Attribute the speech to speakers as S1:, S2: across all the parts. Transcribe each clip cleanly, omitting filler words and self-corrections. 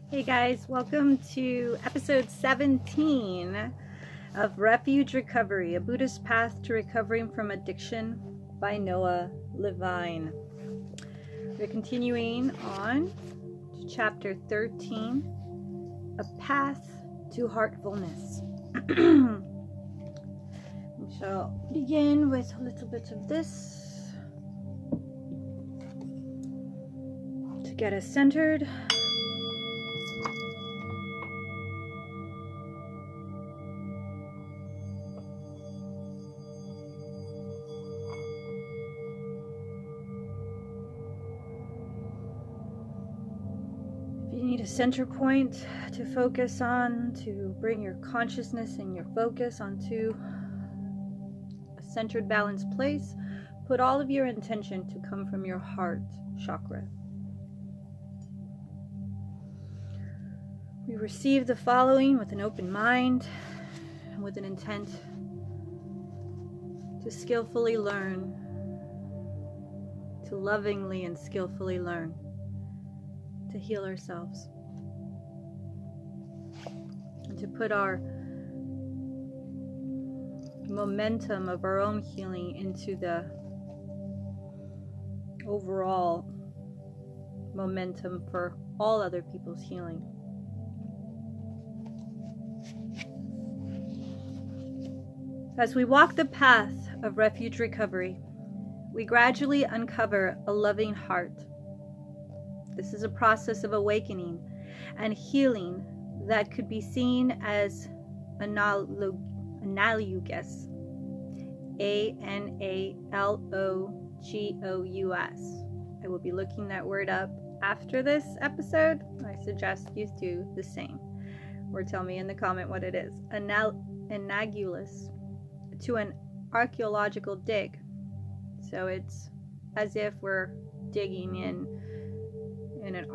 S1: Hey guys, welcome to episode 17 of Refuge Recovery, a Buddhist path to recovering from addiction by Levine. We're continuing on to chapter 13, A Path to Heartfulness. We shall begin with a little bit of this to get us centered. You need a center point to focus on, to bring your consciousness and your focus onto a centered, balanced place. Put all of your intention to come from your heart chakra. We receive the following with an open mind and with an intent to skillfully learn, to lovingly and skillfully learn to heal ourselves, and to put our momentum of our own healing into the overall momentum for all other people's healing. As we walk the path of refuge recovery, we gradually uncover a loving heart. This is a process of awakening and healing that could be seen as analogous. Analogous. I will be looking that word up after this episode. I suggest you do the same, or tell me in the comment what it is. Analogous to an archaeological dig. So it's as if we're digging in an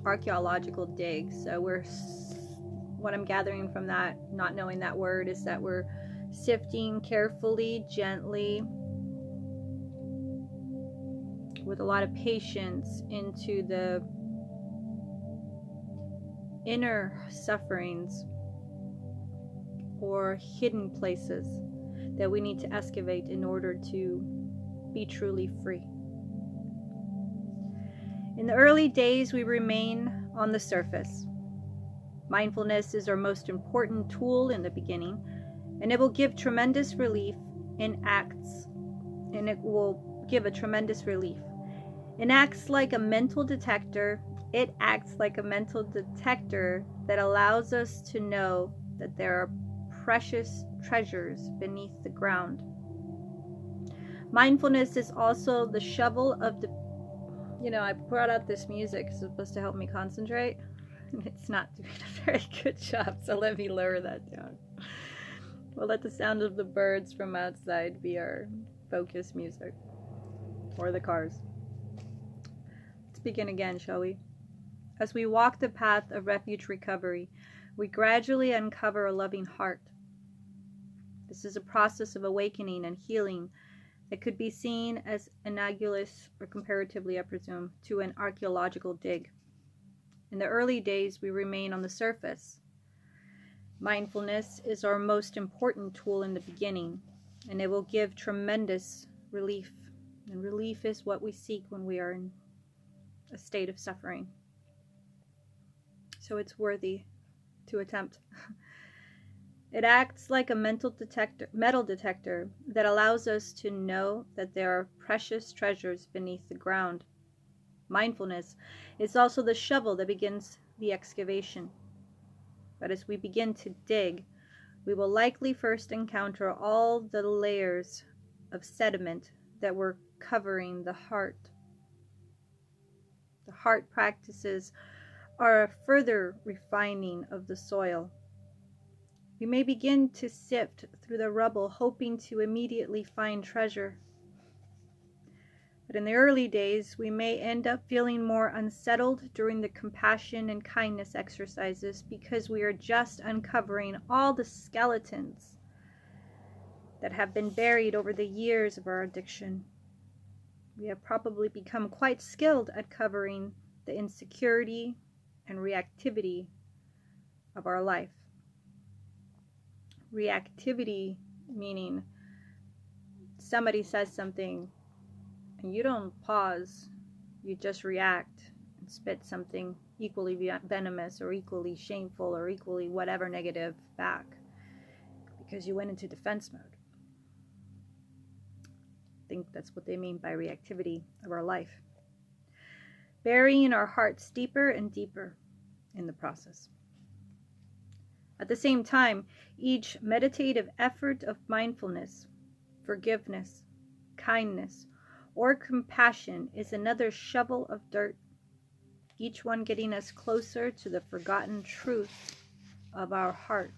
S1: archaeological dig. So what I'm gathering from that, not knowing that word, is that we're sifting carefully, gently, with a lot of patience into the inner sufferings or hidden places that we need to excavate in order to be truly free. In the early days, we remain on the surface. Mindfulness is our most important tool in the beginning, and it will give tremendous relief in acts, and it will give a tremendous relief. It acts like a mental detector. It acts like a mental detector that allows us to know that there are precious treasures beneath the ground. Mindfulness is also the shovel of the I brought out this music. It's supposed to help me concentrate. It's not doing a very good job, so let me lower that down. We'll let the sound of the birds from outside be our focus music, or the cars. Let's begin again, shall we? As we walk the path of refuge recovery, we gradually uncover a loving heart. This is a process of awakening and healing that could be seen as analogous, or comparatively, I presume, to an archaeological dig. In the early days, we remain on the surface. Mindfulness is our most important tool in the beginning, and it will give tremendous relief. And relief is what we seek when we are in a state of suffering. So it's worthy to attempt. It acts like a metal detector that allows us to know that there are precious treasures beneath the ground. Mindfulness is also the shovel that begins the excavation. But as we begin to dig, we will likely first encounter all the layers of sediment that were covering the heart. The heart practices are a further refining of the soil. We may begin to sift through the rubble, hoping to immediately find treasure. But in the early days, we may end up feeling more unsettled during the compassion and kindness exercises because we are just uncovering all the skeletons that have been buried over the years of our addiction. We have probably become quite skilled at covering the insecurity and reactivity of our life. Reactivity meaning somebody says something and you don't pause, you just react and spit something equally venomous or equally shameful or equally whatever negative back because you went into defense mode. I think that's what they mean by reactivity of our life. Burying our hearts deeper and deeper in the process. At the same time, each meditative effort of mindfulness, forgiveness, kindness, or compassion is another shovel of dirt, each one getting us closer to the forgotten truth of our heart.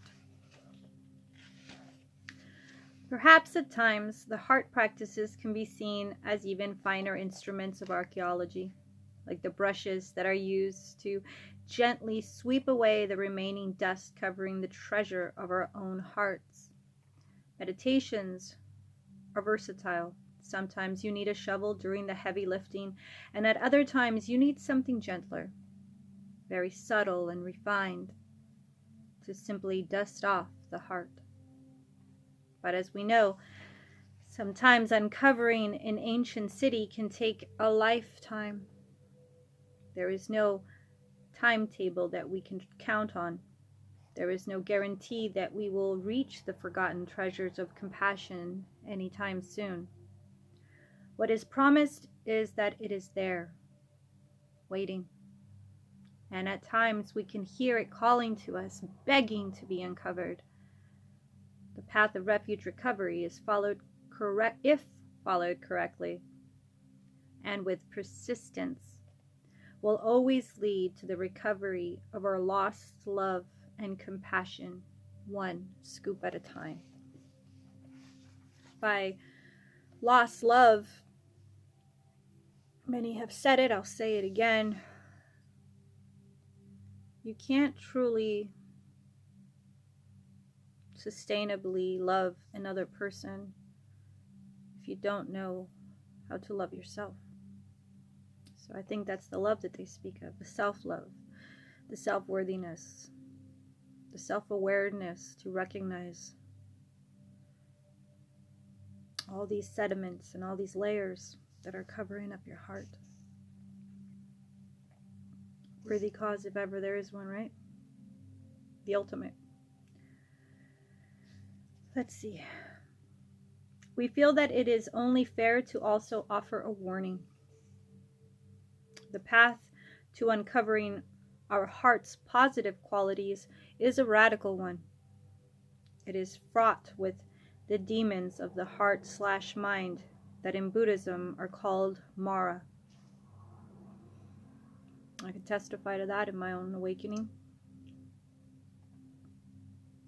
S1: Perhaps at times, the heart practices can be seen as even finer instruments of archaeology, like the brushes that are used to gently sweep away the remaining dust covering the treasure of our own hearts. Meditations are versatile. Sometimes you need a shovel during the heavy lifting, and at other times you need something gentler, very subtle and refined, to simply dust off the heart. But as we know, sometimes uncovering an ancient city can take a lifetime. There is no timetable that we can count on. There is no guarantee that we will reach the forgotten treasures of compassion anytime soon. What is promised is that it is there, waiting. And at times we can hear it calling to us, begging to be uncovered. The path of refuge recovery is if followed correctly and with persistence, will always lead to the recovery of our lost love and compassion, one scoop at a time. By lost love, many have said it, I'll say it again. You can't truly sustainably love another person if you don't know how to love yourself. So I think that's the love that they speak of, the self-love, the self-worthiness, the self-awareness to recognize all these sediments and all these layers that are covering up your heart. Worthy cause if ever there is one, right? The ultimate. Let's see. We feel that it is only fair to also offer a warning. The path to uncovering our heart's positive qualities is a radical one. It is fraught with the demons of the heart/mind that in Buddhism are called Mara. I can testify to that in my own awakening.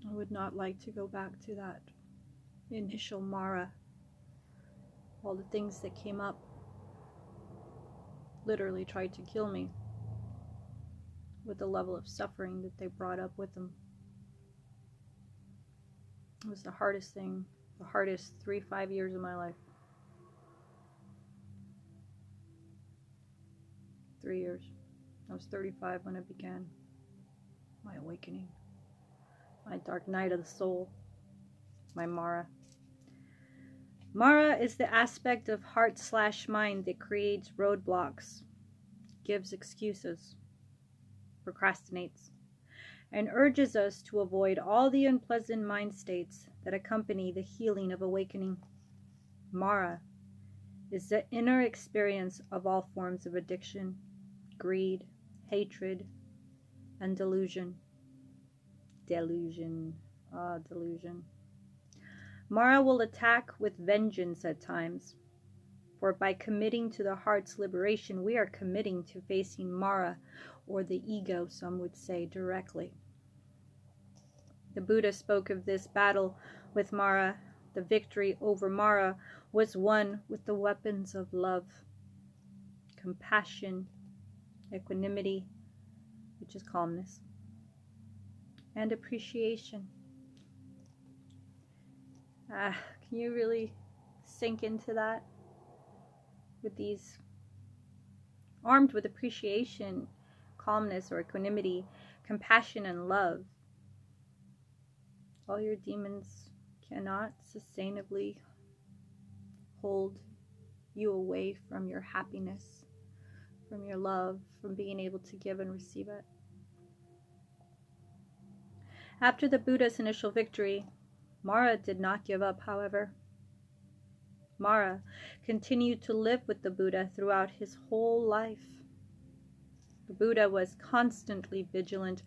S1: I would not like to go back to that initial Mara. All the things that came up literally tried to kill me with the level of suffering that they brought up with them. It was the hardest thing, the hardest 3-5 years of my life. 3 years. I was 35 when it began. My awakening. My dark night of the soul. My Mara. Mara is the aspect of heart/mind that creates roadblocks, gives excuses, procrastinates, and urges us to avoid all the unpleasant mind states that accompany the healing of awakening. Mara is the inner experience of all forms of addiction, greed, hatred, and delusion. Delusion. Mara will attack with vengeance at times, for by committing to the heart's liberation, we are committing to facing Mara, or the ego, some would say, directly. The Buddha spoke of this battle with Mara. The victory over Mara was won with the weapons of love, compassion, equanimity, which is calmness, and appreciation. Can you really sink into that? With these armed with appreciation, calmness or equanimity, compassion and love. All your demons cannot sustainably hold you away from your happiness, from your love, from being able to give and receive it. After the Buddha's initial victory, Mara did not give up, however. Mara continued to live with the Buddha throughout his whole life. The Buddha was constantly vigilant,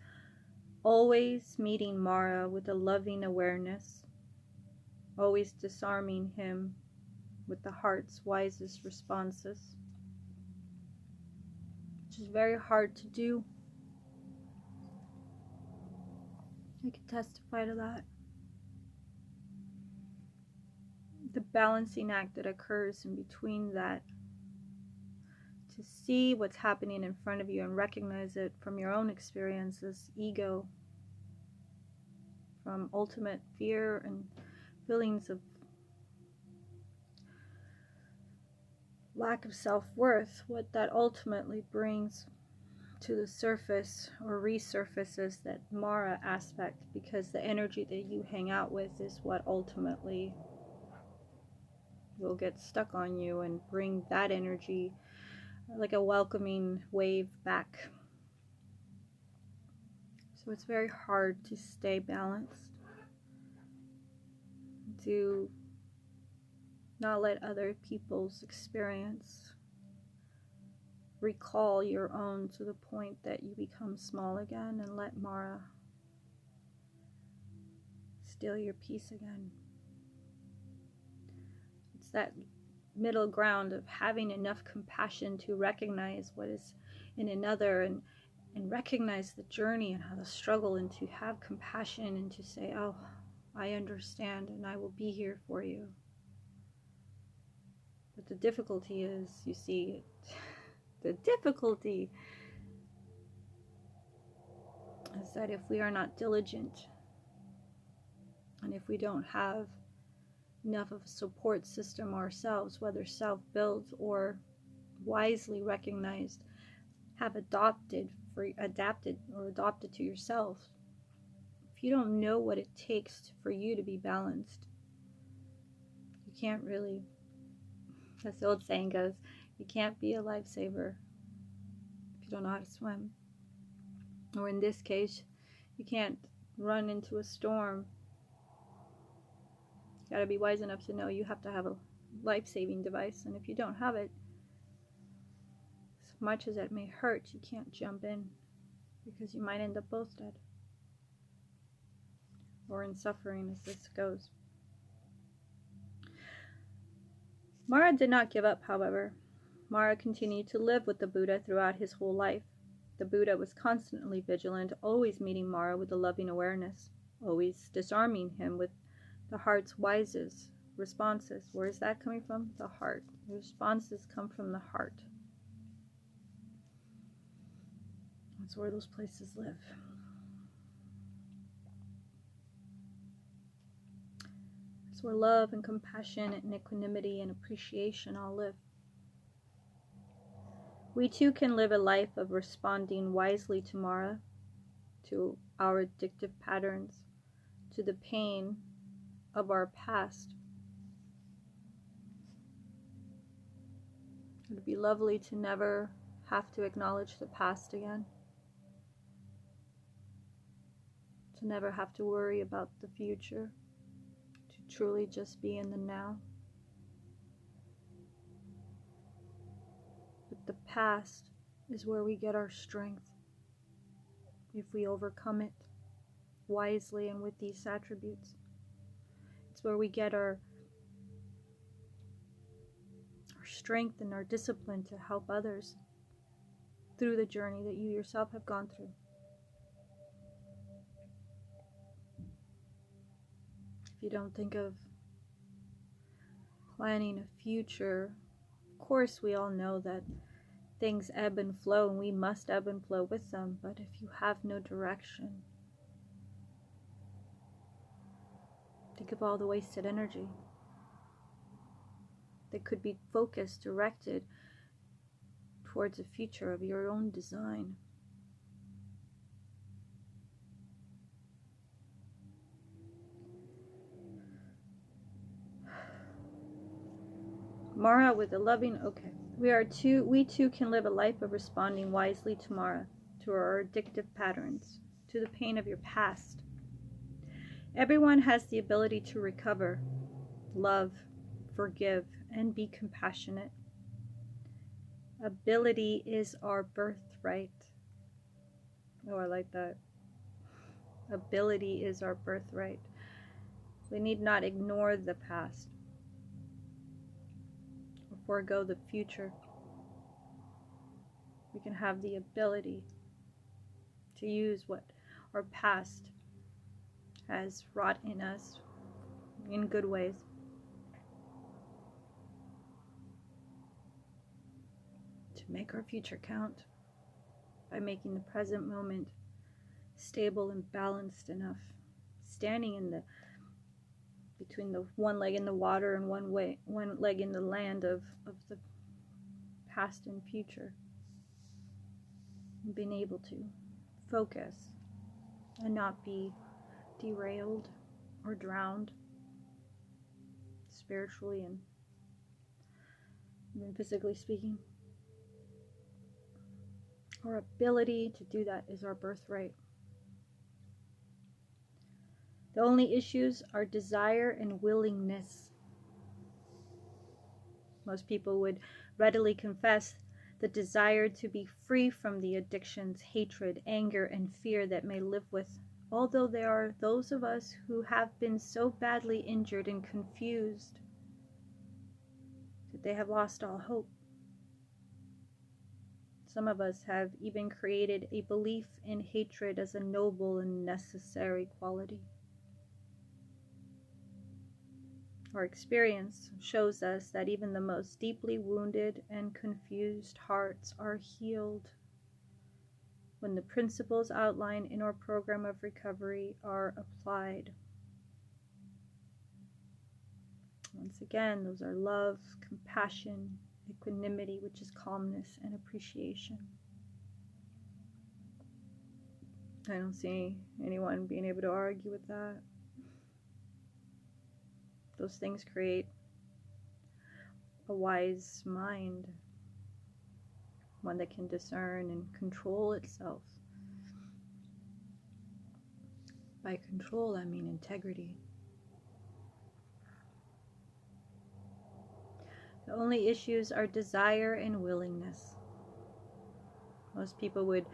S1: always meeting Mara with a loving awareness, always disarming him with the heart's wisest responses, which is very hard to do. I can testify to that. The balancing act that occurs in between that, to see what's happening in front of you and recognize it from your own experiences, ego, from ultimate fear and feelings of lack of self-worth, what that ultimately brings to the surface or resurfaces that Mara aspect, because the energy that you hang out with is what ultimately will get stuck on you and bring that energy like a welcoming wave back. So it's very hard to stay balanced, to not let other people's experience recall your own to the point that you become small again and let Mara steal your peace again. It's that middle ground of having enough compassion to recognize what is in another and recognize the journey and how the struggle, and to have compassion and to say, oh, I understand and I will be here for you. But the difficulty is, you see, the difficulty is that if we are not diligent, and if we don't have enough of a support system ourselves, whether self-built or wisely recognized, have adapted to yourself, if you don't know what it takes for you to be balanced, you can't really, as the old saying goes, you can't be a lifesaver if you don't know how to swim. Or in this case, you can't run into a storm. You gotta be wise enough to know you have to have a life-saving device, and if you don't have it, as much as it may hurt, you can't jump in, because you might end up both dead or in suffering as this goes. Mara did not give up, however. Mara continued to live with the Buddha throughout his whole life. The Buddha was constantly vigilant, always meeting Mara with a loving awareness, always disarming him with the heart's wisest responses. Where is that coming from? The heart. The responses come from the heart. That's where those places live. That's where love and compassion and equanimity and appreciation all live. We too can live a life of responding wisely to Mara, to our addictive patterns, to the pain of our past. It would be lovely to never have to acknowledge the past again, to never have to worry about the future, to truly just be in the now. But the past is where we get our strength, if we overcome it wisely and with these attributes. It's where we get our strength and our discipline to help others through the journey that you yourself have gone through. If you don't think of planning a future, of course we all know that things ebb and flow, and we must ebb and flow with them, but if you have no direction, think of all the wasted energy that could be focused, directed towards a future of your own design. Mara with a loving, okay. We too can live a life of responding wisely to Mara, to our addictive patterns, to the pain of your past. Everyone has the ability to recover, love, forgive, and be compassionate. Ability is our birthright. Oh, I like that. Ability is our birthright. We need not ignore the past or forego the future. We can have the ability to use what our past has wrought in us in good ways. To make our future count by making the present moment stable and balanced enough, standing in the between the one leg in the water and one leg in the land of the past and future, and being able to focus and not be derailed or drowned spiritually and even physically speaking. Our ability to do that is our birthright. The only issues are desire and willingness. Most people would readily confess the desire to be free from the addictions, hatred, anger, and fear that may live with, although there are those of us who have been so badly injured and confused that they have lost all hope. Some of us have even created a belief in hatred as a noble and necessary quality. Our experience shows us that even the most deeply wounded and confused hearts are healed when the principles outlined in our program of recovery are applied. Once again, those are love, compassion, equanimity, which is calmness, and appreciation. I don't see anyone being able to argue with that. Those things create a wise mind, one that can discern and control itself. By control, I mean integrity. The only issues are desire and willingness. Most people would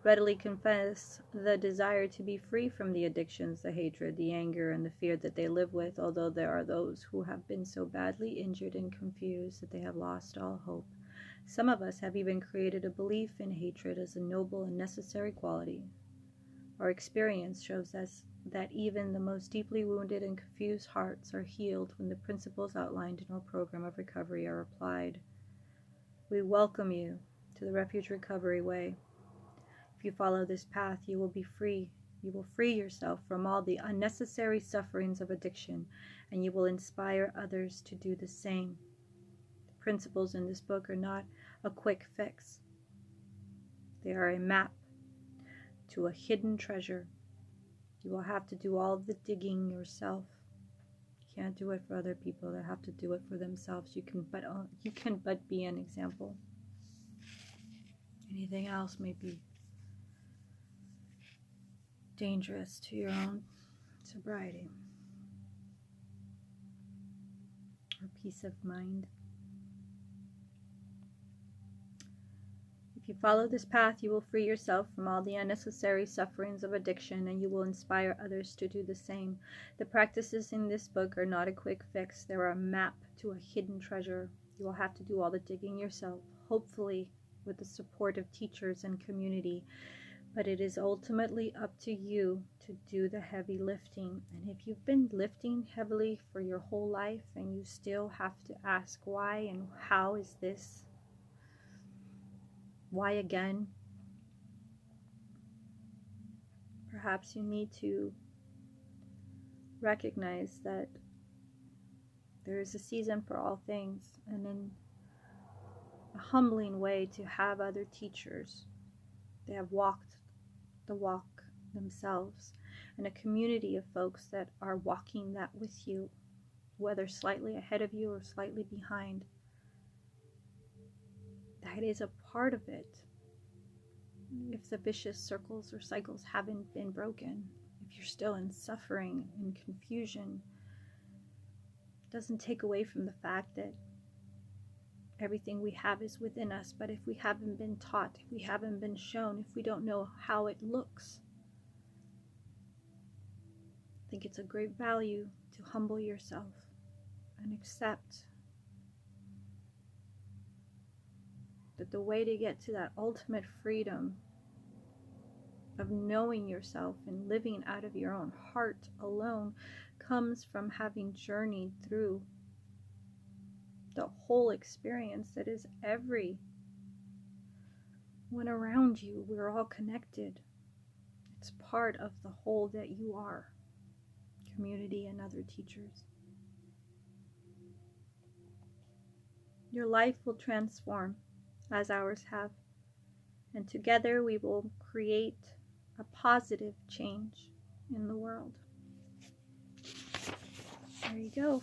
S1: readily confess the desire to be free from the addictions, the hatred, the anger, and the fear that they live with, although there are those who have been so badly injured and confused that they have lost all hope. Some of us have even created a belief in hatred as a noble and necessary quality. Our experience shows us that even the most deeply wounded and confused hearts are healed when the principles outlined in our program of recovery are applied. We welcome you to the Refuge Recovery Way. If you follow this path, you will be free. You will free yourself from all the unnecessary sufferings of addiction, and you will inspire others to do the same. The principles in this book are not a quick fix. They are a map to a hidden treasure. You will have to do all the digging yourself. You can't do it for other people. They have to do it for themselves. You can but be an example. Anything else may be dangerous to your own sobriety or peace of mind. If you follow this path, you will free yourself from all the unnecessary sufferings of addiction, and you will inspire others to do the same. The practices in this book are not a quick fix. They are a map to a hidden treasure. You will have to do all the digging yourself, hopefully with the support of teachers and community. But it is ultimately up to you to do the heavy lifting. And if you've been lifting heavily for your whole life and you still have to ask why and how is this, why again, perhaps you need to recognize that there is a season for all things, and in a humbling way to have other teachers. They have walked the walk themselves, and a community of folks that are walking that with you, whether slightly ahead of you or slightly behind. That is a part of it. If the vicious circles or cycles haven't been broken, if you're still in suffering and confusion, it doesn't take away from the fact that everything we have is within us. But if we haven't been taught, if we haven't been shown, if we don't know how it looks, I think it's a great value to humble yourself and accept that the way to get to that ultimate freedom of knowing yourself and living out of your own heart alone comes from having journeyed through the whole experience that is everyone around you. We're all connected. It's part of the whole that you are, community and other teachers. Your life will transform as ours have, and together we will create a positive change in the world. There you go.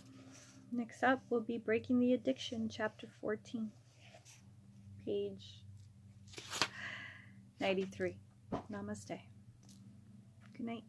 S1: Next up will be Breaking the Addiction, chapter 14, page 93. Namaste. Good night.